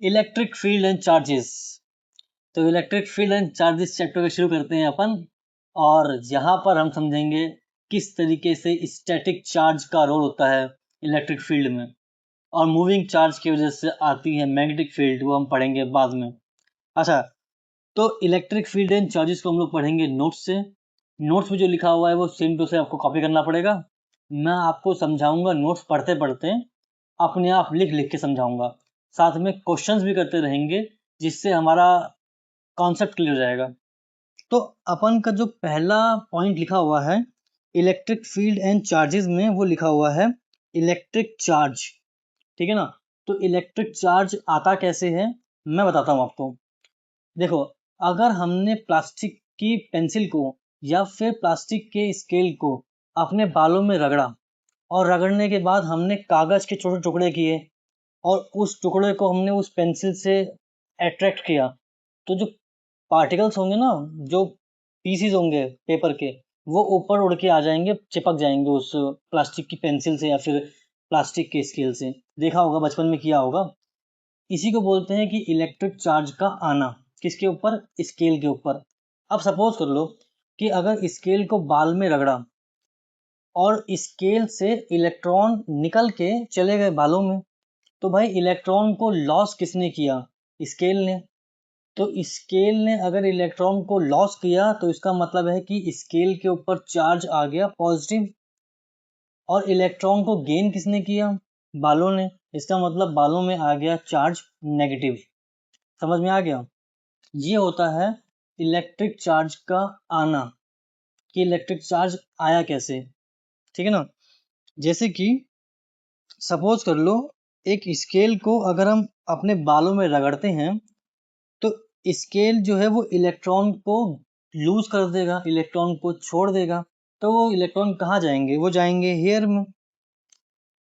Electric field and charges. तो electric field and charges chapter को शुरू करते हैं अपन, और यहाँ पर हम समझेंगे किस तरीके से स्टैटिक चार्ज का रोल होता है इलेक्ट्रिक फील्ड में, और मूविंग चार्ज की वजह से आती है मैग्नेटिक फील्ड, वो हम पढ़ेंगे बाद में। अच्छा, तो इलेक्ट्रिक फील्ड एंड चार्जेस को हम लोग पढ़ेंगे नोट्स से। नोट्स में जो लिखा हुआ है वो सेम टू से आपको कॉपी करना पड़ेगा। मैं आपको समझाऊंगा नोट्स पढ़ते पढ़ते, अपने आप लिख लिख के समझाऊंगा, साथ में क्वेश्चंस भी करते रहेंगे जिससे हमारा कॉन्सेप्ट क्लियर हो जाएगा। तो अपन का जो पहला पॉइंट लिखा हुआ है इलेक्ट्रिक फील्ड एंड चार्जेस में, वो लिखा हुआ है इलेक्ट्रिक चार्ज। ठीक है ना। तो इलेक्ट्रिक चार्ज आता कैसे है मैं बताता हूँ आपको। देखो, अगर हमने प्लास्टिक की पेंसिल को या फिर प्लास्टिक के स्केल को अपने बालों में रगड़ा, और रगड़ने के बाद हमने कागज के छोटे टुकड़े किए, और उस टुकड़े को हमने उस पेंसिल से अट्रैक्ट किया, तो जो पार्टिकल्स होंगे ना, जो पीसीज होंगे पेपर के, वो ऊपर उड़ के आ जाएंगे, चिपक जाएंगे उस प्लास्टिक की पेंसिल से या फिर प्लास्टिक के स्केल से। देखा होगा, बचपन में किया होगा। इसी को बोलते हैं कि इलेक्ट्रिक चार्ज का आना। किसके ऊपर? स्केल के ऊपर। अब सपोज कर लो कि अगर स्केल को बाल में रगड़ा और स्केल से इलेक्ट्रॉन निकल के चले गए बालों में, तो भाई इलेक्ट्रॉन को लॉस किसने किया? स्केल ने। तो स्केल ने अगर इलेक्ट्रॉन को लॉस किया तो इसका मतलब है कि स्केल के ऊपर चार्ज आ गया पॉजिटिव, और इलेक्ट्रॉन को गेन किसने किया? बालों ने। इसका मतलब बालों में आ गया चार्ज नेगेटिव। समझ में आ गया? ये होता है इलेक्ट्रिक चार्ज का आना, कि इलेक्ट्रिक चार्ज आया कैसे। ठीक है ना। जैसे कि सपोज कर लो, एक स्केल को अगर हम अपने बालों में रगड़ते हैं तो स्केल जो है वो इलेक्ट्रॉन को लूज कर देगा, इलेक्ट्रॉन को छोड़ देगा। तो वो इलेक्ट्रॉन कहाँ जाएंगे? वो जाएंगे हेयर में।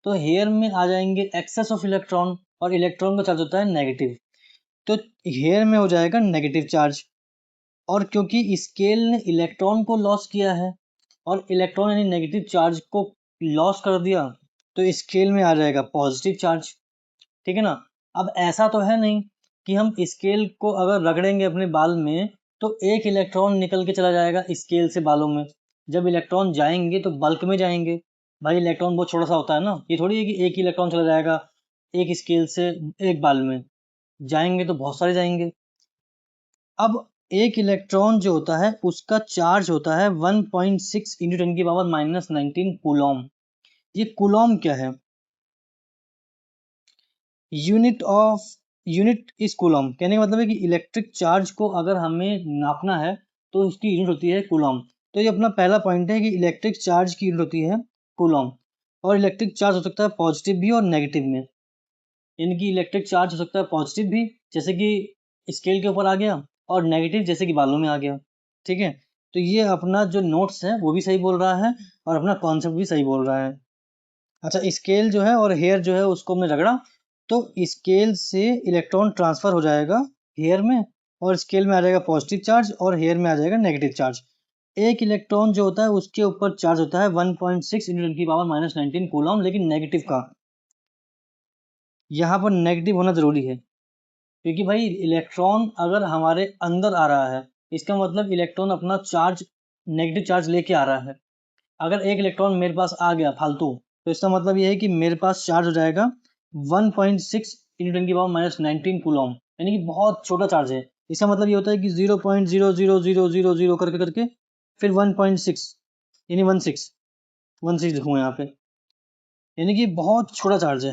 तो हेयर में आ जाएंगे एक्सेस ऑफ इलेक्ट्रॉन, और इलेक्ट्रॉन का चार्ज होता है नेगेटिव, तो हेयर में हो जाएगा नेगेटिव चार्ज। और क्योंकि स्केल ने इलेक्ट्रॉन को लॉस किया है और इलेक्ट्रॉन यानी नेगेटिव चार्ज को लॉस कर दिया, तो स्केल में आ जाएगा पॉजिटिव चार्ज। ठीक है ना। अब ऐसा तो है नहीं कि हम स्केल को अगर रगड़ेंगे अपने बाल में तो एक इलेक्ट्रॉन निकल के चला जाएगा स्केल से बालों में। जब इलेक्ट्रॉन जाएंगे तो बल्क में जाएंगे। भाई इलेक्ट्रॉन बहुत छोटा सा होता है ना, ये थोड़ी है कि एक ही इलेक्ट्रॉन चला जाएगा एक स्केल से एक बाल में। जाएंगे तो बहुत सारे जाएंगे। अब एक इलेक्ट्रॉन जो होता है उसका चार्ज होता है 1.6 इंटू 10 की पावर -19 कूलॉम। ये कूलॉम क्या है? Unit is Coulomb. कहने का मतलब है कि इलेक्ट्रिक चार्ज को अगर हमें नापना है तो उसकी यूनिट होती है कूलॉम। तो ये अपना पहला पॉइंट है कि इलेक्ट्रिक चार्ज की यूनिट होती है कूलॉम। और इलेक्ट्रिक चार्ज हो सकता है पॉजिटिव भी और नेगेटिव में। यानी कि इलेक्ट्रिक चार्ज हो सकता है पॉजिटिव भी, जैसे कि स्केल के ऊपर आ गया, और नेगेटिव जैसे कि बालों में आ गया। ठीक है। तो ये अपना जो नोट्स है वो भी सही बोल रहा है और अपना कॉन्सेप्ट भी सही बोल रहा है। अच्छा, स्केल जो है और हेयर जो है उसको हमने रगड़ा, तो स्केल से इलेक्ट्रॉन ट्रांसफर हो जाएगा हेयर में, और स्केल में आ जाएगा पॉजिटिव चार्ज और हेयर में आ जाएगा नेगेटिव चार्ज। एक इलेक्ट्रॉन जो होता है उसके ऊपर चार्ज होता है 1.6 इंटू 10 की पावर -19 कूलॉम, लेकिन नेगेटिव का। यहाँ पर नेगेटिव होना जरूरी है, क्योंकि भाई इलेक्ट्रॉन अगर हमारे अंदर आ रहा है इसका मतलब इलेक्ट्रॉन अपना चार्ज नेगेटिव चार्ज लेके आ रहा है। अगर एक इलेक्ट्रॉन मेरे पास आ गया फालतू, तो इसका मतलब ये है कि मेरे पास चार्ज हो जाएगा 1.6 इंटू 10 की पावर -19 कूलॉम, यानी कि बहुत छोटा चार्ज है। इसका मतलब ये होता है कि 0.00000 करके करके फिर 1.6 यानी 16 लिखूंगा यहाँ पे, यानी कि बहुत छोटा चार्ज है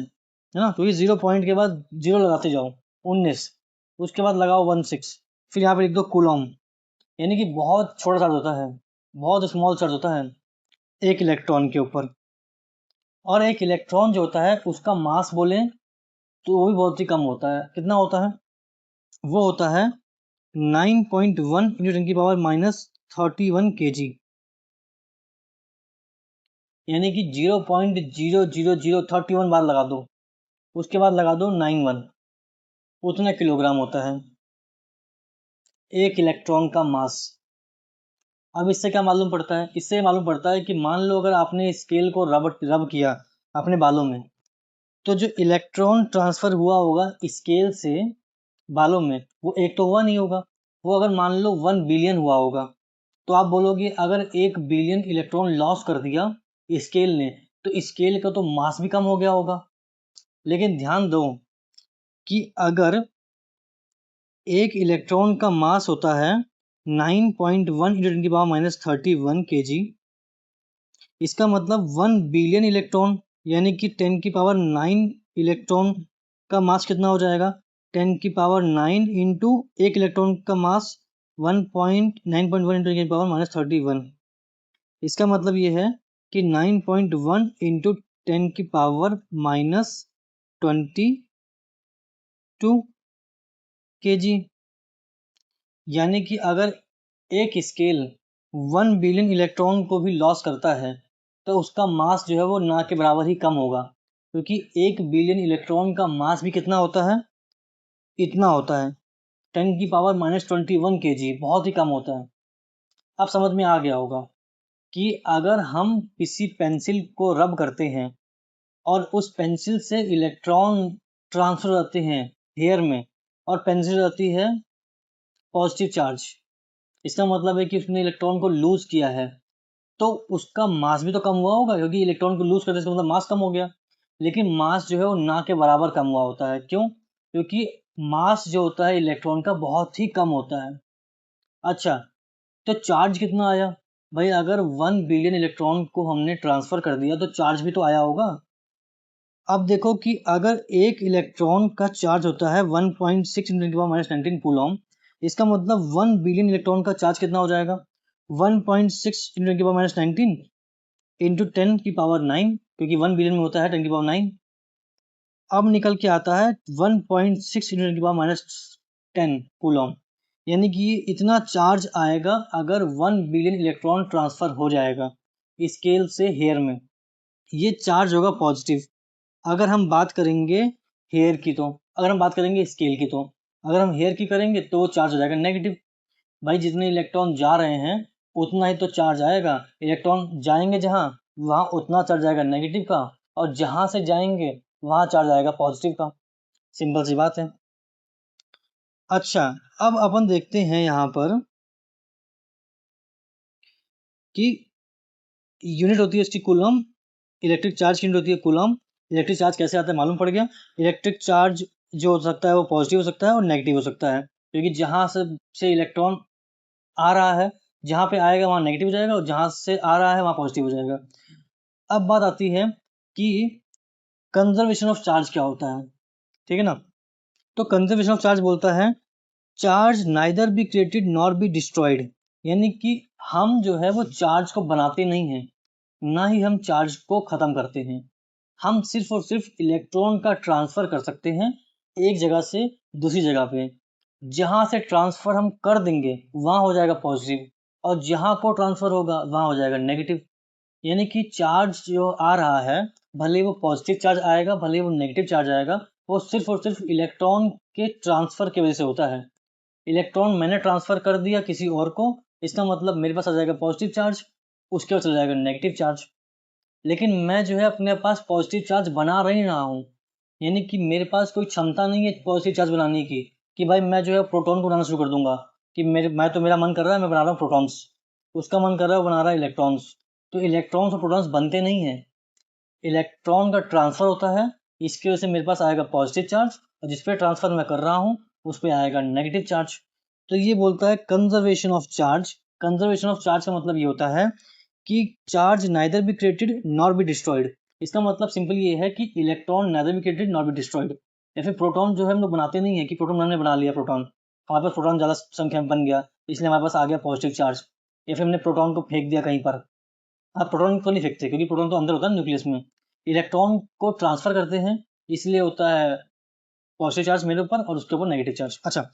ना। क्योंकि 0 पॉइंट के बाद 0 लगाते जाओ 19, उसके बाद लगाओ 16, फिर यहाँ पे लिख दो कूलॉम, यानी कि बहुत छोटा चार्ज होता है, बहुत स्मॉल चार्ज होता है एक इलेक्ट्रॉन के ऊपर। और एक इलेक्ट्रॉन जो होता है उसका मास बोले तो वो भी बहुत ही कम होता है। कितना होता है? वो होता है 9.1 इंटू 10 की पावर -31 kg, यानी कि 0.00031 बार लगा दो, उसके बाद लगा दो 91, उतना किलोग्राम होता है एक इलेक्ट्रॉन का मास। अब इससे क्या मालूम पड़ता है? इससे मालूम पड़ता है कि मान लो अगर आपने स्केल को रब किया अपने बालों में, तो जो इलेक्ट्रॉन ट्रांसफर हुआ होगा स्केल से बालों में, वो एक तो हुआ नहीं होगा, वो अगर मान लो 1 बिलियन हुआ होगा, तो आप बोलोगे अगर 1 बिलियन इलेक्ट्रॉन लॉस कर दिया स्केल ने, तो स्केल का तो मास भी कम हो गया होगा। लेकिन ध्यान दो कि अगर एक इलेक्ट्रॉन का मास होता है 9.1 × 10⁻³ kg, इसका मतलब 1 बिलियन इलेक्ट्रॉन यानी कि 10⁹ इलेक्ट्रॉन का मास कितना हो जाएगा? 10⁹ इंटू एक इलेक्ट्रॉन का मास 9.1 × 10⁻³ इसका मतलब ये है कि 9.1 इंटू 10⁻22 kg। यानी कि अगर एक स्केल 1 बिलियन इलेक्ट्रॉन को भी लॉस करता है तो उसका मास जो है वो ना के बराबर ही कम होगा, क्योंकि 1 बिलियन इलेक्ट्रॉन का मास भी कितना होता है? इतना होता है 10⁻21 kg, बहुत ही कम होता है। अब समझ में आ गया होगा कि अगर हम किसी पेंसिल को रब करते हैं और उस पेंसिल से इलेक्ट्रॉन ट्रांसफर होते हैं हेयर में, और पेंसिल रहती है पॉजिटिव चार्ज, इसका मतलब है कि उसने इलेक्ट्रॉन को लूज किया है, तो उसका मास भी तो कम हुआ होगा, क्योंकि इलेक्ट्रॉन को लूज करने से मतलब मास कम हो गया। लेकिन मास जो है वो ना के बराबर कम हुआ होता है। क्यों? क्योंकि मास जो होता है इलेक्ट्रॉन का बहुत ही कम होता है। अच्छा, तो चार्ज कितना आया? भाई अगर 1 बिलियन इलेक्ट्रॉन को हमने ट्रांसफर कर दिया तो चार्ज भी तो आया होगा। अब देखो कि अगर एक इलेक्ट्रॉन का चार्ज होता है 1.6 × 10⁻19 कूलॉम, इसका मतलब 1 बिलियन इलेक्ट्रॉन का चार्ज कितना हो जाएगा? 1.6 × 10⁻19 इंटू 10⁹9, क्योंकि 1 बिलियन में होता है 10⁹9। अब निकल के आता है 1.6 × 10⁻10 कूलॉम, यानी कि इतना चार्ज आएगा अगर 1 बिलियन इलेक्ट्रॉन ट्रांसफर हो जाएगा स्केल से हेयर में। ये चार्ज होगा पॉजिटिव। अगर हम बात करेंगे हेयर की, तो अगर हम बात करेंगे स्केल की, तो अगर हम हेयर की करेंगे तो वो चार्ज हो जाएगा नेगेटिव। भाई जितने इलेक्ट्रॉन जा रहे हैं उतना ही तो चार्ज आएगा, इलेक्ट्रॉन जाएंगे जहाँ, वहाँ उतना चार्ज आएगा नेगेटिव का, और जहाँ से जाएंगे वहाँ चार्ज आएगा पॉजिटिव का। सिंपल सी बात है। अच्छा, अब अपन देखते हैं यहाँ पर कि यूनिट होती है इसकी कूलम, इलेक्ट्रिक चार्ज की यूनिट होती है कूलम। इलेक्ट्रिक चार्ज कैसे आता है मालूम पड़ गया। इलेक्ट्रिक चार्ज जो हो सकता है वो पॉजिटिव हो सकता है और नेगेटिव हो सकता है, क्योंकि जहाँ से इलेक्ट्रॉन आ रहा है, जहाँ पे आएगा वहाँ नेगेटिव हो जाएगा, और जहाँ से आ रहा है वहाँ पॉजिटिव हो जाएगा। अब बात आती है कि कंजर्वेशन ऑफ चार्ज क्या होता है, ठीक है ना। तो कंजर्वेशन ऑफ चार्ज बोलता है charge neither be created nor be destroyed, यानी कि हम जो है वो चार्ज को बनाते नहीं हैं, ना ही हम चार्ज को ख़त्म करते हैं। हम सिर्फ और सिर्फ इलेक्ट्रॉन का ट्रांसफ़र कर सकते हैं एक जगह से दूसरी जगह पे। जहाँ से ट्रांसफ़र हम कर देंगे वहाँ हो जाएगा पॉजिटिव, और जहाँ को ट्रांसफ़र होगा वहाँ हो जाएगा नेगेटिव। यानी कि चार्ज जो आ रहा है, भले वो पॉजिटिव चार्ज आएगा भले वो नेगेटिव चार्ज आएगा, वो सिर्फ और सिर्फ इलेक्ट्रॉन के ट्रांसफ़र की वजह से होता है। इलेक्ट्रॉन मैंने ट्रांसफ़र कर दिया किसी और को, इसका मतलब मेरे पास आ जाएगा पॉजिटिव चार्ज, उसके बाद चला जाएगा नेगेटिव चार्ज। लेकिन मैं जो है अपने पास पॉजिटिव चार्ज बना नहीं रहा हूँ, यानी कि मेरे पास कोई क्षमता नहीं है पॉजिटिव चार्ज बनाने की, कि भाई मैं जो है प्रोटॉन को बनाना शुरू कर दूंगा, कि मेरा मन कर रहा है मैं बना रहा हूँ प्रोटॉन्स, उसका मन कर रहा है वो बना रहा है इलेक्ट्रॉन्स। तो इलेक्ट्रॉन्स और प्रोटॉन्स बनते नहीं हैं, इलेक्ट्रॉन का ट्रांसफ़र होता है, इसकी वजह से मेरे पास आएगा पॉजिटिव चार्ज, और जिस पे ट्रांसफ़र मैं कर रहा हूँ उस पे आएगा नेगेटिव चार्ज। तो ये बोलता है conservation of charge. Conservation of charge का मतलब ये होता है कि charge neither be created nor be destroyed. इसका मतलब सिंपल ये है कि electron neither be created nor be destroyed. या फिर प्रोटॉन जो है हम लोग बनाते नहीं है कि प्रोटॉन हमने बना लिया, प्रोटॉन हमारे पास प्रोटॉन ज़्यादा संख्या में बन गया इसलिए हमारे पास आ गया पॉजिटिव चार्ज, या फिर हमने प्रोटॉन को फेंक दिया कहीं पर। आप प्रोटॉन को नहीं फेंकते, क्योंकि प्रोटॉन तो अंदर होता है न्यूक्लियस में। इलेक्ट्रॉन को ट्रांसफर करते हैं, इसलिए होता है पॉजिटिव चार्ज मेरे ऊपर और उसके ऊपर नेगेटिव चार्ज। अच्छा,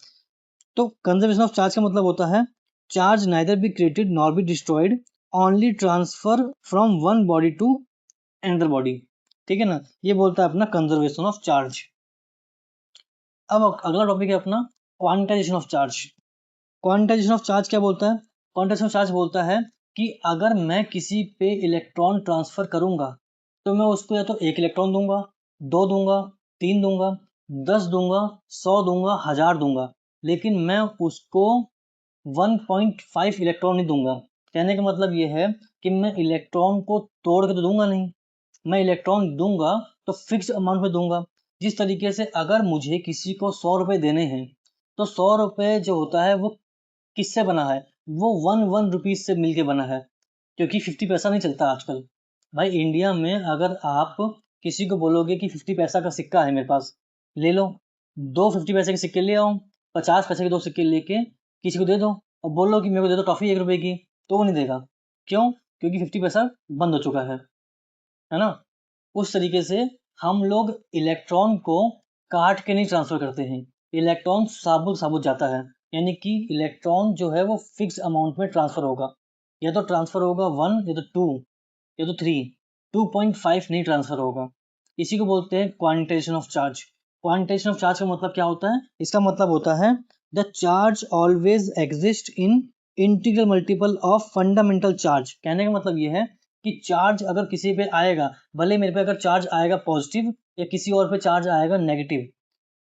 तो कंजर्वेशन ऑफ चार्ज का मतलब होता है charge neither be created nor be destroyed, only transfer from one body to another body. ठीक है ना, ये बोलता है अपना कंजर्वेशन ऑफ चार्ज। अब अगला टॉपिक है अपना quantization of charge. Quantization of charge क्या बोलता है? क्वांटाइजेशन ऑफ चार्ज बोलता है कि अगर मैं किसी पे इलेक्ट्रॉन ट्रांसफर करूंगा तो मैं उसको या तो एक इलेक्ट्रॉन दूंगा, 2 दूंगा, 3 दूंगा, 10 दूंगा, 100 दूंगा, 1000 दूंगा, लेकिन मैं उसको 1.5 इलेक्ट्रॉन नहीं दूंगा। कहने का मतलब ये है कि मैं इलेक्ट्रॉन को तोड़ के तो दूंगा नहीं, मैं इलेक्ट्रॉन दूंगा तो फिक्स अमाउंट में दूंगा। जिस तरीके से अगर मुझे किसी को 100 रुपये देने हैं तो 100 रुपये जो होता है वो किससे बना है, वो 1 रुपीज से मिलके बना है, क्योंकि 50 पैसा नहीं चलता आजकल। भाई इंडिया में अगर आप किसी को बोलोगे कि 50 पैसा का सिक्का है मेरे पास, ले लो, 2 50 पैसे के सिक्के ले आओ, 50 पैसे के 2 सिक्के लेके किसी को दे दो और बोलो कि मेरे को दे दो टॉफी 1 रुपए की, तो वो नहीं देगा। क्यों? क्योंकि 50 पैसा बंद हो चुका है ना। उस तरीके से हम लोग इलेक्ट्रॉन को काट के नहीं ट्रांसफर करते हैं, इलेक्ट्रॉन साबुत साबुत जाता है, यानी कि इलेक्ट्रॉन जो है वो फिक्स अमाउंट में ट्रांसफर होगा, या तो ट्रांसफर होगा 1 या तो 2 या तो 3, 2.5 नहीं ट्रांसफर होगा। इसी को बोलते हैं quantization of charge. Quantization of charge का मतलब क्या होता है? इसका मतलब होता है the charge always exist in integral multiple of fundamental charge. कहने का मतलब ये है कि चार्ज अगर किसी पे आएगा, भले मेरे पे अगर चार्ज आएगा पॉजिटिव या किसी और पे चार्ज आएगा नेगेटिव,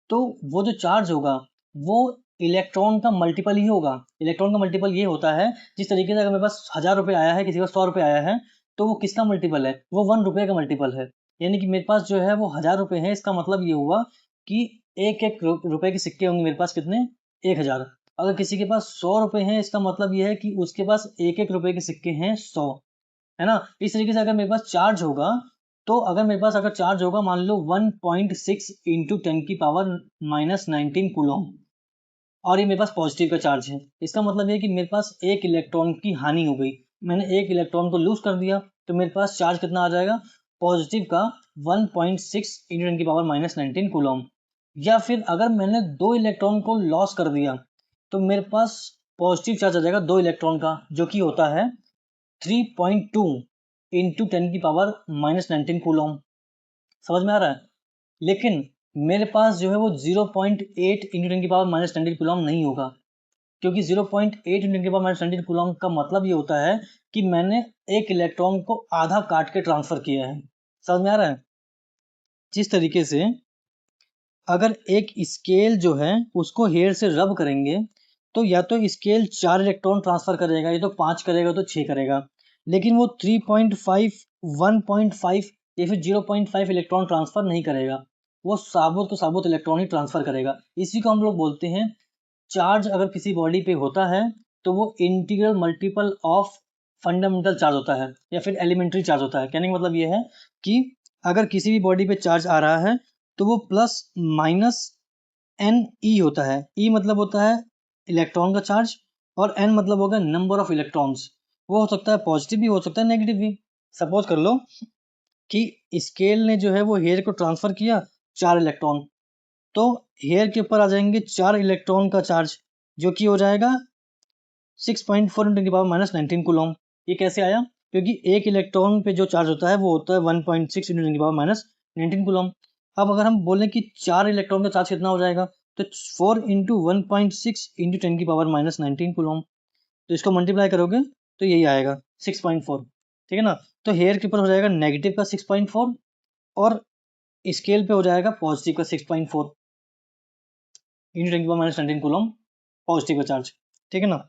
तो वो जो चार्ज होगा वो इलेक्ट्रॉन का मल्टीपल ही होगा। इलेक्ट्रॉन का मल्टीपल ये होता है, जिस तरीके से अगर मेरे पास 1000 रुपये आया है, किसी का 100 रुपये आया है, तो वो किसका मल्टीपल है? वो 1 रुपये का मल्टीपल है। यानी कि मेरे पास जो है वो 1000 रुपये है, इसका मतलब ये हुआ कि एक एक रुपए के सिक्के होंगे मेरे पास, कितने? 1000। अगर किसी के पास 100 रुपये हैं, इसका मतलब ये है कि उसके पास एक एक रुपए के सिक्के हैं 100, है ना। इस तरीके से अगर मेरे पास चार्ज होगा, तो अगर चार्ज होगा मान लो 1.6 इंटू 10⁻⁻19 कूलम, और ये मेरे पास पॉजिटिव का चार्ज है, इसका मतलब है कि मेरे पास एक इलेक्ट्रॉन की हानि हो गई, मैंने एक इलेक्ट्रॉन को लूज कर दिया, तो मेरे पास चार्ज कितना आ जाएगा पॉजिटिव का? 1.6 इंटू 10⁻⁻19 कूलम। या फिर अगर मैंने 2 इलेक्ट्रॉन को लॉस कर दिया, तो मेरे पास पॉजिटिव चार्ज आ जाएगा 2 इलेक्ट्रॉन का, जो कि होता है 3.2 इंटू 10⁻⁻19 कूलम। समझ में आ रहा है? लेकिन मेरे पास जो है वो 0.8 इंटू 10⁻⁻19 कूलम नहीं होगा, क्योंकि 0.8 इंटू 10⁻⁻19 कूलम का मतलब ये होता है कि मैंने एक इलेक्ट्रॉन को आधा काट के ट्रांसफर किया है। समझ में आ रहा है? जिस तरीके से अगर एक स्केल जो है उसको हेयर से रब करेंगे, तो या तो स्केल 4 इलेक्ट्रॉन ट्रांसफर करेगा, या तो 5 करेगा, तो 6 करेगा, लेकिन वो 3.5, 1.5 या फिर 0.5 इलेक्ट्रॉन ट्रांसफर नहीं करेगा, वो साबुत तो साबुत इलेक्ट्रॉन ही ट्रांसफर करेगा। इसी को हम लोग बोलते हैं, चार्ज अगर किसी बॉडी पे होता है तो वो integral multiple of fundamental charge होता है, या फिर एलिमेंट्री चार्ज होता है। कहने का मतलब ये है कि अगर किसी भी बॉडी पे चार्ज आ रहा है तो वो प्लस माइनस एन ई होता है। ई मतलब होता है इलेक्ट्रॉन का चार्ज, और एन मतलब होगा नंबर ऑफ इलेक्ट्रॉन्स। वो हो सकता है पॉजिटिव भी, हो सकता है नेगेटिव भी। सपोज कर लो कि स्केल ने जो है वो हेयर को ट्रांसफर किया 4 इलेक्ट्रॉन, तो हेयर के ऊपर आ जाएंगे 4 इलेक्ट्रॉन का चार्ज, जो कि हो जाएगा 6.4 इंटू की पावर -19 कूलम। ये कैसे आया? क्योंकि एक इलेक्ट्रॉन पे जो चार्ज होता है वो होता है 1.6 इंटू की पावर -19 कूलम। अब अगर हम बोलें कि 4 इलेक्ट्रॉन का चार्ज कितना हो जाएगा, तो 4 इंटू 1.6 इंटू 10 की पावर -19 कूलम, तो इसको मल्टीप्लाई करोगे तो यही आएगा 6.4। ठीक है ना। तो हेयर के ऊपर हो जाएगा नेगेटिव का 6.4, और स्केल पे हो जाएगा पॉजिटिव का 6.4 इंटू 10 की पावर -19 कूलम, पॉजिटिव का चार्ज। ठीक है ना।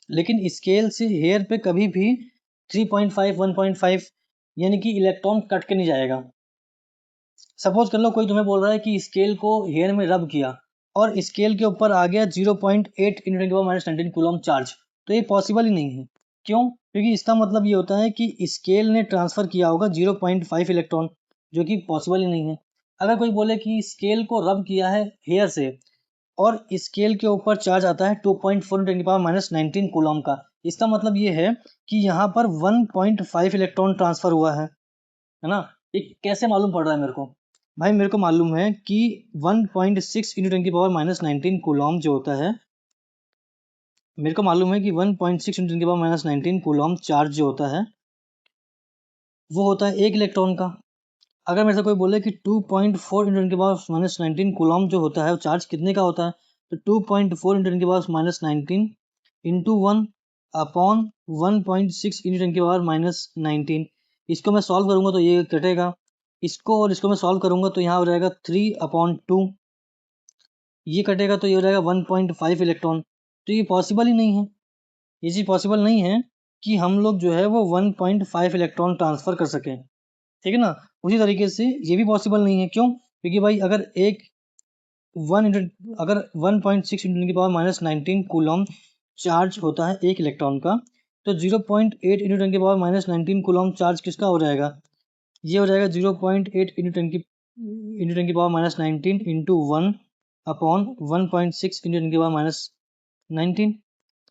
लेकिन स्केल से हेयर पे कभी भी 3.5, 1.5 यानी कि इलेक्ट्रॉन कट के नहीं जाएगा। सपोज कर लो कोई तुम्हें बोल रहा है कि स्केल को हेयर में रब किया और स्केल के ऊपर आ गया 0.8 इंटू 10⁻19 कूलम चार्ज, तो ये पॉसिबल ही नहीं है। क्यों? क्योंकि इसका मतलब ये होता है कि स्केल ने ट्रांसफर किया होगा 0.5 इलेक्ट्रॉन, जो कि पॉसिबल ही नहीं है। अगर कोई बोले कि स्केल को रब किया है हेयर से और स्केल के ऊपर चार्ज आता है 2.4 × 10⁻19 कूलम का, इसका मतलब ये है कि यहाँ पर 1.5 इलेक्ट्रॉन ट्रांसफर हुआ है ना। ये कैसे मालूम पड़ रहा है मेरे को? भाई मेरे को मालूम है कि 1.6 × 10⁻19 कूलम जो होता है, मेरे को मालूम है कि 1.6 × 10⁻19 कूलम चार्ज जो होता है वो होता है एक इलेक्ट्रॉन का। अगर मेरे से कोई बोले कि 2.4 × 10⁻19 कूलम जो होता है वो चार्ज कितने का होता है, तो 2.4 × 10⁻19 इंटू 1 अपॉन 1.6 × 10⁻19, इसको मैं सॉल्व करूंगा तो ये कटेगा, इसको और इसको मैं सॉल्व करूंगा तो यहाँ हो जाएगा 3/2, ये कटेगा तो ये हो जाएगा 1.5 इलेक्ट्रॉन। तो ये पॉसिबल ही नहीं है, ये चीज़ पॉसिबल नहीं है कि हम लोग जो है वो 1.5 इलेक्ट्रॉन ट्रांसफ़र कर सकें, ठीक है ना। उसी तरीके से ये भी पॉसिबल नहीं है, क्यों? क्योंकि भाई अगर एक 1.6 इंटू की पावर -19 कूलम चार्ज होता है एक इलेक्ट्रॉन का, तो 0.8 इंटू 10 की पावर -19 कूलम चार्ज किसका हो जाएगा? ये हो जाएगा 0.8 इंटू टेन की पावर -19 इंटू 1/1.6 इंटू 10 की पावर -19,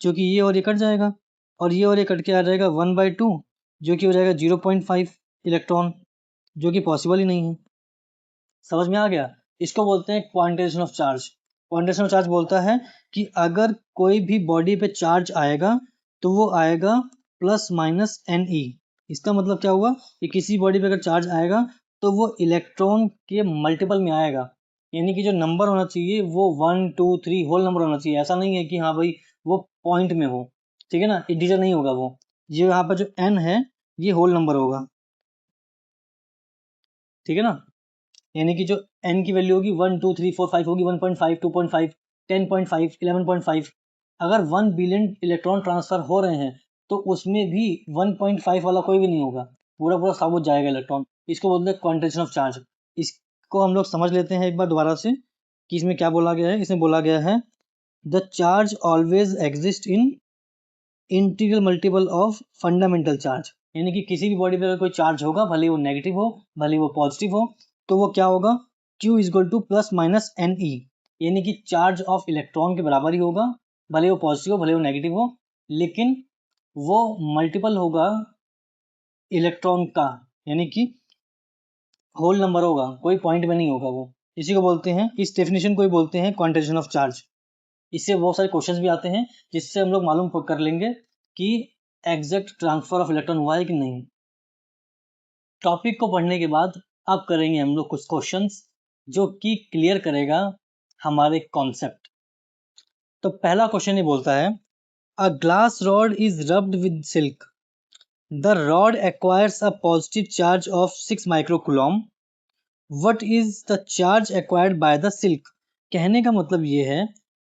जो कि ये और ये कट जाएगा, और ये और ये कट के आ जाएगा 1/2, जो कि हो जाएगा 0.5 इलेक्ट्रॉन, जो कि पॉसिबल ही नहीं है। समझ में आ गया? इसको बोलते हैं quantization of charge. Quantization of charge बोलता है कि अगर कोई भी बॉडी पे चार्ज आएगा तो वो आएगा प्लस माइनस एन ई। इसका मतलब क्या हुआ कि किसी बॉडी पे अगर चार्ज आएगा तो वो इलेक्ट्रॉन के मल्टीपल में आएगा, यानी कि जो नंबर होना चाहिए वो 1 2 3 होल नंबर होना चाहिए। ऐसा नहीं है कि हाँ भाई वो पॉइंट में हो, ठीक है ना, इंटीजर नहीं होगा वो। ये यहाँ पर जो एन है ये होल नंबर होगा, ठीक है ना। यानी कि जो n की वैल्यू होगी 1 2 3 4 5 होगी 1.5 2.5 10.5 11.5। अगर 1 बिलियन इलेक्ट्रॉन ट्रांसफर हो रहे हैं तो उसमें भी 1.5 वाला कोई भी नहीं होगा, पूरा पूरा साबुत जाएगा इलेक्ट्रॉन। इसको बोलते हैं क्वांटाइजेशन ऑफ चार्ज। इसको हम लोग समझ लेते हैं एक बार दोबारा से कि इसमें क्या बोला गया है। इसमें बोला गया है the charge always exist in integral multiple of fundamental charge, यानी कि किसी भी बॉडी पे अगर कोई चार्ज होगा, भले वो नेगेटिव हो भले वो पॉजिटिव हो, तो वो क्या होगा, Q is equal to plus minus n e, यानी कि चार्ज ऑफ इलेक्ट्रॉन के बराबर ही होगा, भले वो पॉजिटिव हो भले वो नेगेटिव हो, लेकिन वो मल्टीपल होगा इलेक्ट्रॉन का, यानी कि होल नंबर होगा, कोई पॉइंट में नहीं होगा वो। इसी को बोलते हैं, इस डेफिनेशन को ही बोलते हैं क्वांटाइजेशन ऑफ चार्ज। इससे बहुत सारे क्वेश्चंस भी आते हैं जिससे हम लोग मालूम कर लेंगे कि एग्जैक्ट ट्रांसफर ऑफ इलेक्ट्रॉन हुआ है कि नहीं। टॉपिक को पढ़ने के बाद अब करेंगे हम लोग कुछ क्वेश्चंस जो कि क्लियर करेगा हमारे कॉन्सेप्ट। तो पहला क्वेश्चन ये बोलता है a glass rod is rubbed with silk, the rod acquires a positive charge of 6 microcoulomb, what is the charge acquired by the silk. कहने का मतलब ये है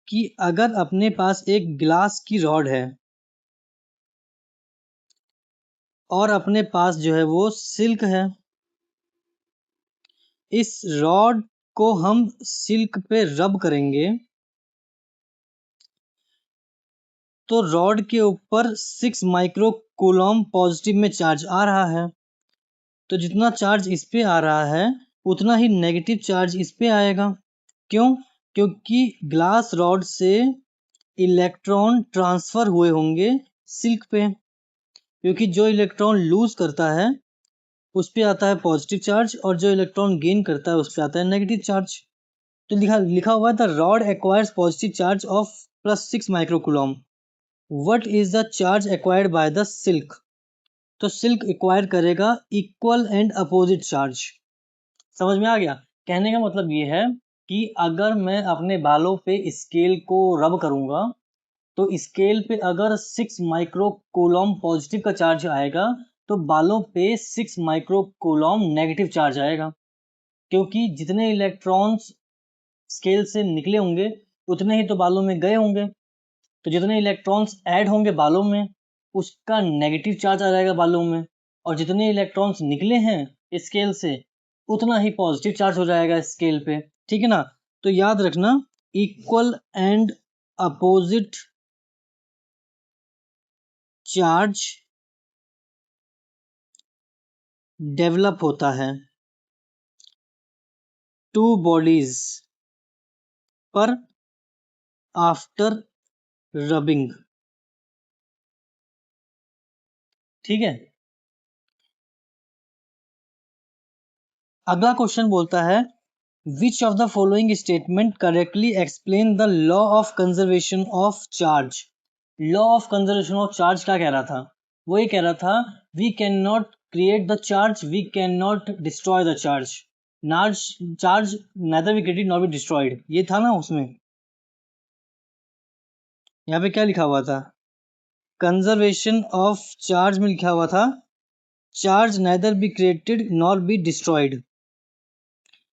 कि अगर अपने पास एक ग्लास की रॉड है और अपने पास जो है वो सिल्क है, इस रॉड को हम सिल्क पे रब करेंगे तो रॉड के ऊपर 6 माइक्रो कूलम पॉजिटिव में चार्ज आ रहा है, तो जितना चार्ज इस पे आ रहा है उतना ही नेगेटिव चार्ज इस पे आएगा। क्यों? क्योंकि ग्लास रॉड से इलेक्ट्रॉन ट्रांसफर हुए होंगे सिल्क पे, क्योंकि जो इलेक्ट्रॉन लूज करता है उस पे आता है पॉजिटिव चार्ज और जो इलेक्ट्रॉन गेन करता है उस पे आता है नेगेटिव चार्ज। तो लिखा लिखा हुआ है the rod acquires positive charge of +6 microcoulomb, what is the charge acquired by the silk. तो सिल्क एक्वायर करेगा इक्वल एंड अपोजिट चार्ज। समझ में आ गया? कहने का मतलब ये है कि अगर मैं अपने बालों पे स्केल को रब करूंगा तो स्केल पे अगर 6 माइक्रो कूलम पॉजिटिव का चार्ज आएगा तो बालों पे 6 माइक्रो कूलम नेगेटिव चार्ज आएगा, क्योंकि जितने इलेक्ट्रॉन्स स्केल से निकले होंगे उतने ही तो बालों में गए होंगे, तो जितने इलेक्ट्रॉन्स ऐड होंगे बालों में उसका नेगेटिव चार्ज आ जाएगा बालों में, और जितने इलेक्ट्रॉन्स निकले हैं स्केल से उतना ही पॉजिटिव चार्ज हो जाएगा स्केल पे, ठीक है ना। तो याद रखना equal and opposite charge develop होता है टू बॉडीज पर आफ्टर रबिंग, ठीक है। अगला क्वेश्चन बोलता है which of the following statement correctly explain the law of conservation of charge. Law of conservation of charge क्या कह रहा था? वो ये कह रहा था we can not create the charge, we can not destroy the charge, charge neither be created not be destroyed, ये था ना उसमें। यहाँ पे क्या लिखा हुआ था? कंजर्वेशन ऑफ चार्ज में लिखा हुआ था charge neither be created nor be destroyed.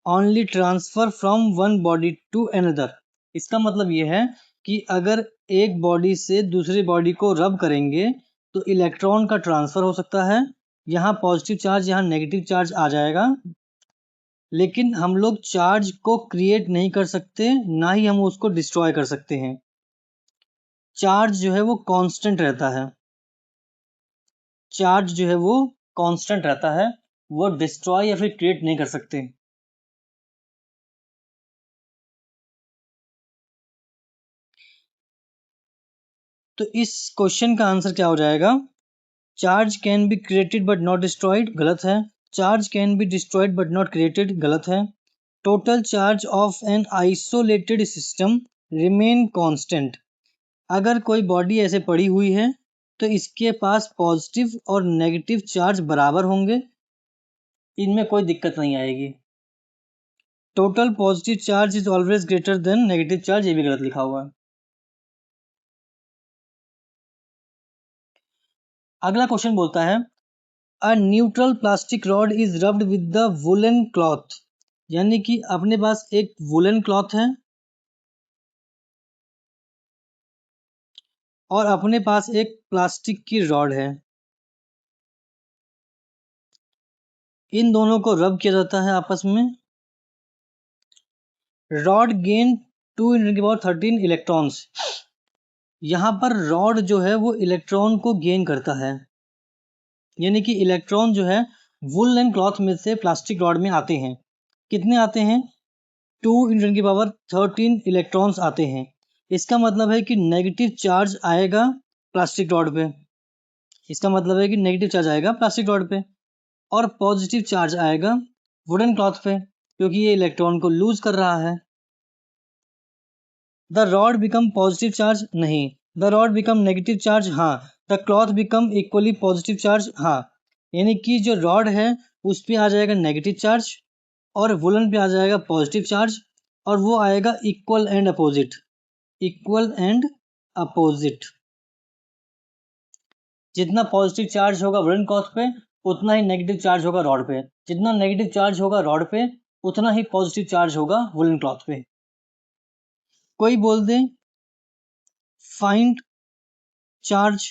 Only transfer from one body to another. इसका मतलब ये है कि अगर एक बॉडी से दूसरी बॉडी को रब करेंगे तो इलेक्ट्रॉन का ट्रांसफर हो सकता है, यहाँ पॉजिटिव चार्ज यहाँ नेगेटिव चार्ज आ जाएगा, लेकिन हम लोग चार्ज को क्रिएट नहीं कर सकते, ना ही हम उसको डिस्ट्रॉय कर सकते हैं। चार्ज जो है वो कांस्टेंट रहता है, चार्ज जो है वो कांस्टेंट रहता है, वो डिस्ट्रॉय या फिर क्रिएट नहीं कर सकते। तो इस क्वेश्चन का आंसर क्या हो जाएगा? Charge can be created but not destroyed, गलत है। Charge can be destroyed but not created, गलत है। Total charge of an isolated system remain constant. अगर कोई बॉडी ऐसे पड़ी हुई है तो इसके पास पॉजिटिव और नेगेटिव चार्ज बराबर होंगे, इनमें कोई दिक्कत नहीं आएगी। Total positive charge is always greater than negative charge, ये भी गलत लिखा हुआ है। अगला क्वेश्चन बोलता है a neutral plastic rod is rubbed with the woollen cloth, यानी कि अपने पास एक वुलन क्लॉथ है और अपने पास एक प्लास्टिक की रॉड है, इन दोनों को रब किया जाता है आपस में। Rod gain 2 × 10⁻13 electrons. यहाँ पर रॉड जो है वो इलेक्ट्रॉन को गेन करता है, यानी कि इलेक्ट्रॉन जो है वुलन क्लॉथ में से प्लास्टिक रॉड में आते हैं। कितने आते हैं? 2 × 10⁻13 इलेक्ट्रॉन्स आते हैं। इसका मतलब है कि नेगेटिव चार्ज आएगा प्लास्टिक रॉड पे, इसका मतलब है कि नेगेटिव चार्ज आएगा प्लास्टिक रॉड पे और पॉजिटिव चार्ज आएगा वुडन क्लॉथ पे, क्योंकि ये इलेक्ट्रॉन को लूज कर रहा है। The rod become positive charge, नहीं। The rod become negative charge, हाँ। The cloth become equally positive charge, हाँ। यानी कि जो रॉड है उस पर आ जाएगा नेगेटिव चार्ज और वुलन पे आ जाएगा पॉजिटिव चार्ज, और वो आएगा equal and opposite, equal and opposite. जितना पॉजिटिव चार्ज होगा वुलन क्लॉथ पे उतना ही नेगेटिव चार्ज होगा रॉड पे, जितना नेगेटिव चार्ज होगा रॉड पे उतना ही पॉजिटिव चार्ज होगा वुलन क्लॉथ पे। कोई बोल दे फाइंड चार्ज,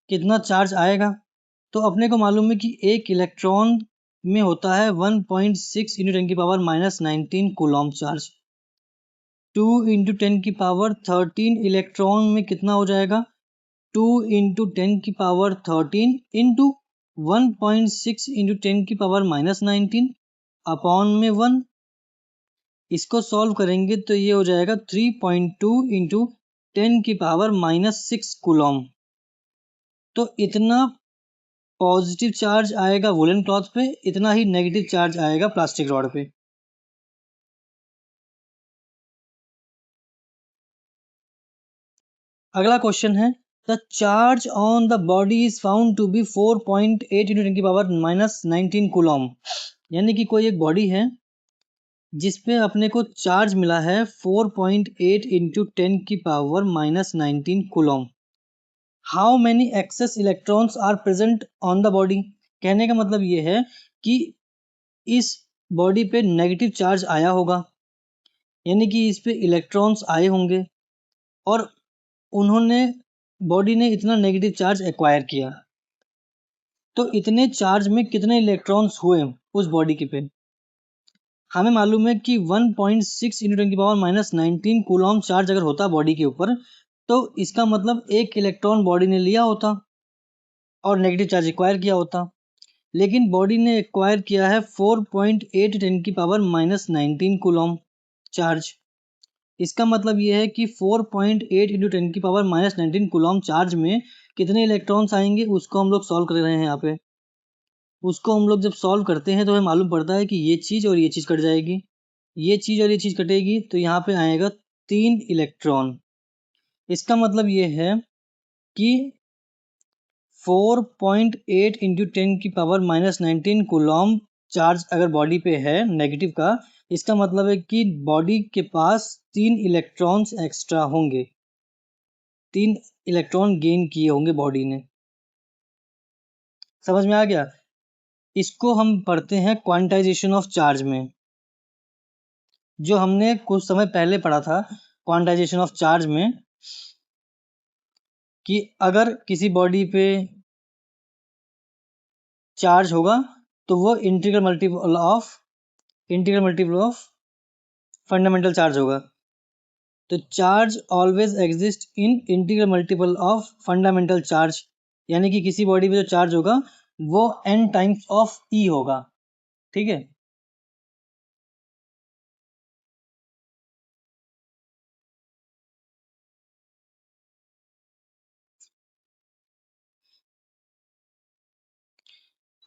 कितना चार्ज आएगा? तो अपने को मालूम है कि एक इलेक्ट्रॉन में होता है 1.6 × 10⁻19 कूलॉम चार्ज। 2 × 10⁻13 इलेक्ट्रॉन में कितना हो जाएगा? 2 × 10⁻13 इंटू 1.6 × 10⁻19 अपॉन में 1। इसको सॉल्व करेंगे तो ये हो जाएगा 3.2 × 10⁻6 कूलॉम। तो इतना पॉजिटिव चार्ज आएगा वुलन क्लॉथ पे, इतना ही नेगेटिव चार्ज आएगा प्लास्टिक रॉड पे। अगला क्वेश्चन है the charge on the body is found to be 4.8 × 10⁻19 coulomb, यानी कि कोई एक बॉडी है जिसपे अपने को चार्ज मिला है 4.8 × 10⁻19 coulomb. How many excess electrons are present on the body. कहने का मतलब ये है कि इस बॉडी पे नेगेटिव चार्ज आया होगा, यानी कि इस पे इलेक्ट्रॉन्स आए होंगे और उन्होंने बॉडी ने इतना नेगेटिव चार्ज एक्वायर किया, तो इतने चार्ज में कितने इलेक्ट्रॉन्स हुए उस बॉडी के पे? हमें मालूम है कि 1.6 × 10⁻19 कूलॉम चार्ज अगर होता बॉडी के ऊपर तो इसका मतलब एक इलेक्ट्रॉन बॉडी ने लिया होता और नेगेटिव चार्ज एक्वायर किया होता, लेकिन बॉडी ने एक्वायर किया है 4.8 × 10⁻19 कूलॉम चार्ज। इसका मतलब ये है कि 4.8 × 10⁻19 कूलॉम चार्ज में कितने इलेक्ट्रॉन्स आएंगे उसको हम लोग सॉल्व कर रहे हैं यहाँ पे। उसको हम लोग जब सॉल्व करते हैं तो हमें मालूम पड़ता है कि ये चीज़ और ये चीज़ कट जाएगी, ये चीज़ और ये चीज़ कटेगी, तो यहाँ पे आएगा 3 इलेक्ट्रॉन। इसका मतलब ये है कि 4.8 × 10⁻19 कूलॉम चार्ज अगर बॉडी पे है नेगेटिव का, इसका मतलब है कि बॉडी के पास 3 इलेक्ट्रॉन्स एक्स्ट्रा होंगे, 3 इलेक्ट्रॉन गेन किए होंगे बॉडी ने। समझ में आ गया? इसको हम पढ़ते हैं क्वांटाइजेशन ऑफ चार्ज में, जो हमने कुछ समय पहले पढ़ा था क्वांटाइजेशन ऑफ चार्ज में, कि अगर किसी बॉडी पे चार्ज होगा तो वो integral multiple of fundamental charge होगा। तो charge always exist in integral multiple of fundamental charge, यानी कि किसी बॉडी पे जो चार्ज होगा वो n टाइम्स ऑफ E होगा। ठीक है,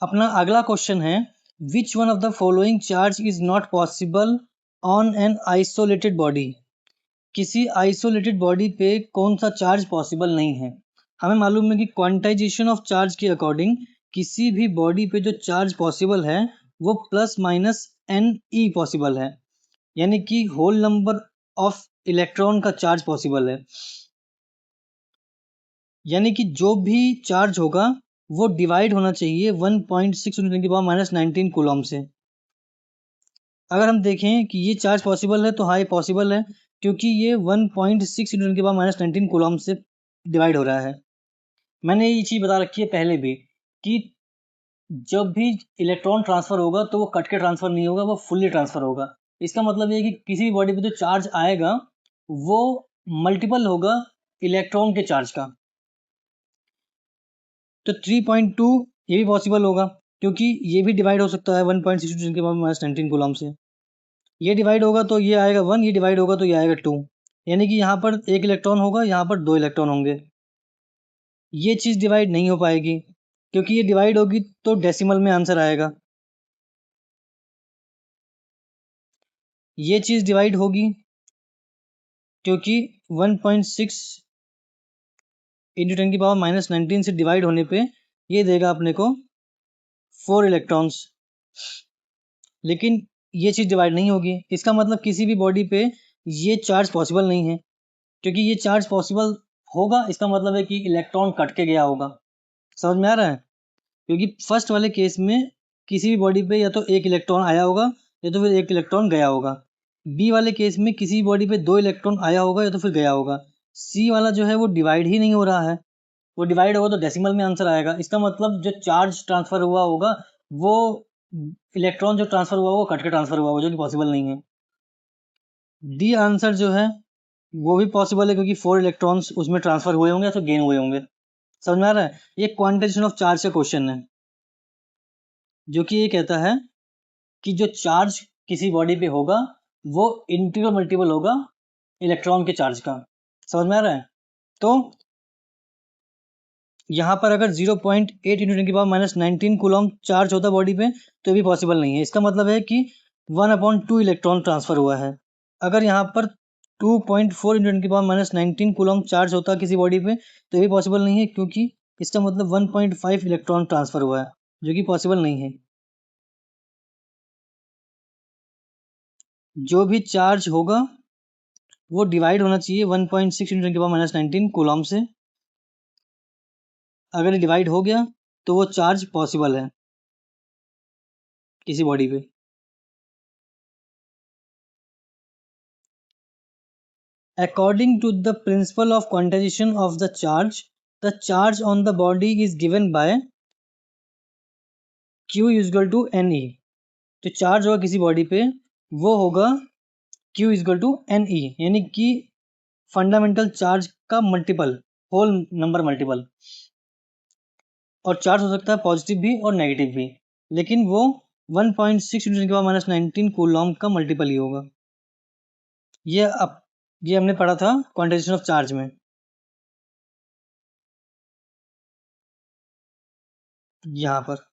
अपना अगला क्वेश्चन है, which one of the following charge is not possible on an isolated body. किसी आइसोलेटेड बॉडी पे कौन सा चार्ज पॉसिबल नहीं है। हमें मालूम है कि क्वांटाइजेशन ऑफ चार्ज के अकॉर्डिंग किसी भी बॉडी पे जो चार्ज पॉसिबल है वो plus minus n e possible है, यानी कि होल नंबर ऑफ इलेक्ट्रॉन का चार्ज पॉसिबल है। यानी कि जो भी चार्ज होगा वो डिवाइड होना चाहिए 1.6 × 10⁻⁹ कूलम से। अगर हम देखें कि ये चार्ज पॉसिबल है तो हाँ ये पॉसिबल है, क्योंकि ये 1.6 × 10⁻⁹ कूलम से डिवाइड हो रहा है। मैंने ये चीज़ बता रखी है पहले भी कि जब भी इलेक्ट्रॉन ट्रांसफर होगा तो वो कट के ट्रांसफर नहीं होगा, वो फुल्ली ट्रांसफर होगा। इसका मतलब ये है कि किसी भी बॉडी पे जो चार्ज आएगा वो मल्टीपल होगा इलेक्ट्रॉन के चार्ज का। तो 3.2 ये भी पॉसिबल होगा, क्योंकि ये भी डिवाइड हो सकता है 1.62 × 10⁻⁹ से। ये डिवाइड होगा तो ये आएगा 1, ये डिवाइड होगा तो ये आएगा 2, यानी कि यहाँ पर एक इलेक्ट्रॉन होगा, यहाँ पर 2 इलेक्ट्रॉन होंगे। ये चीज़ डिवाइड नहीं हो पाएगी, क्योंकि ये डिवाइड होगी तो डेसिमल में आंसर आएगा। ये चीज़ डिवाइड होगी क्योंकि 1.6 × 10⁻⁻19 से डिवाइड होने पे ये देगा अपने को 4 इलेक्ट्रॉन्स, लेकिन ये चीज़ डिवाइड नहीं होगी। इसका मतलब किसी भी बॉडी पे ये चार्ज पॉसिबल नहीं है, क्योंकि ये चार्ज पॉसिबल होगा इसका मतलब है कि इलेक्ट्रॉन कट के गया होगा। समझ में आ रहा है? क्योंकि फर्स्ट वाले केस में किसी भी बॉडी पे या तो एक इलेक्ट्रॉन आया होगा या तो फिर एक इलेक्ट्रॉन गया होगा। बी वाले केस में किसी भी बॉडी पे 2 इलेक्ट्रॉन आया होगा या तो फिर गया होगा। सी वाला जो है वो डिवाइड ही नहीं हो रहा है, वो डिवाइड होगा तो डेसिमल में आंसर आएगा। इसका मतलब जो चार्ज ट्रांसफर हुआ होगा वो इलेक्ट्रॉन जो ट्रांसफर हुआ वो कट के ट्रांसफर हुआ होगा, जो कि पॉसिबल नहीं है। डी आंसर जो है वो भी पॉसिबल है, क्योंकि 4 इलेक्ट्रॉन्स उसमें ट्रांसफर हुए होंगे या तो गेन हुए होंगे। समझ में आ रहा है? ये क्वांटाइजेशन ऑफ चार्ज का क्वेश्चन है, जो कि ये कहता है कि जो चार्ज किसी बॉडी पे होगा वो इंटीग्रल मल्टीपल होगा इलेक्ट्रॉन के चार्ज का। समझ में आ रहा है? तो यहाँ पर अगर 0.8 × 10⁻⁹ कूलम चार्ज होता बॉडी पे तो ये भी पॉसिबल नहीं है। इसका मतलब है कि 1/2 इलेक्ट्रॉन ट्रांसफर हुआ है। अगर यहाँ पर 2.4 × 10⁻⁹ कूलम चार्ज होता किसी बॉडी पे तो ये भी पॉसिबल नहीं है, क्योंकि इसका मतलब 1.5 इलेक्ट्रॉन ट्रांसफर हुआ है, जो कि पॉसिबल नहीं है। जो भी चार्ज होगा वो डिवाइड होना चाहिए 1.6 × 10⁻⁹ कूलम से। अगर ये डिवाइड हो गया तो वो चार्ज पॉसिबल है किसी बॉडी पे। According to the principle of quantization of the charge on the body is given by Q = Ne। तो चार्ज होगा किसी बॉडी पे वो होगा Q = Ne, यानी कि फंडामेंटल चार्ज का मल्टीपल, होल नंबर मल्टीपल। और चार्ज हो सकता है पॉजिटिव भी और नेगेटिव भी, लेकिन वो 1.6 × 10⁻⁹ कूलम का मल्टीपल ही होगा। ये हमने पढ़ा था क्वांटाइजेशन ऑफ चार्ज में, यहाँ पर।